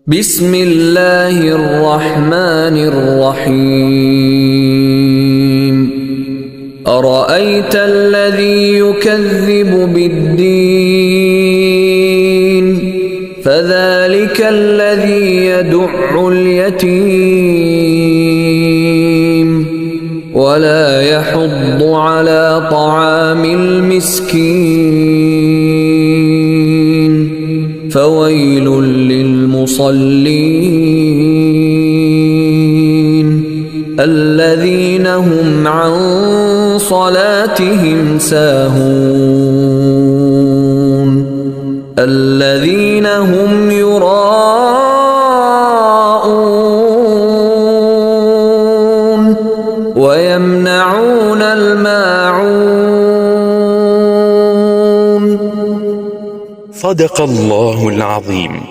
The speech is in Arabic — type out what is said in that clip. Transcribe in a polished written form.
بسم الله الرحمن الرحيم أرأيت الذي يكذب بالدين فذلك الذي يدع اليتيم ولا يحض على طعام المسكين فويل للمصلين الذين هم عن صلاتهم ساهون الذين هم يراءون ويمنعون الماعون. صدق الله العظيم.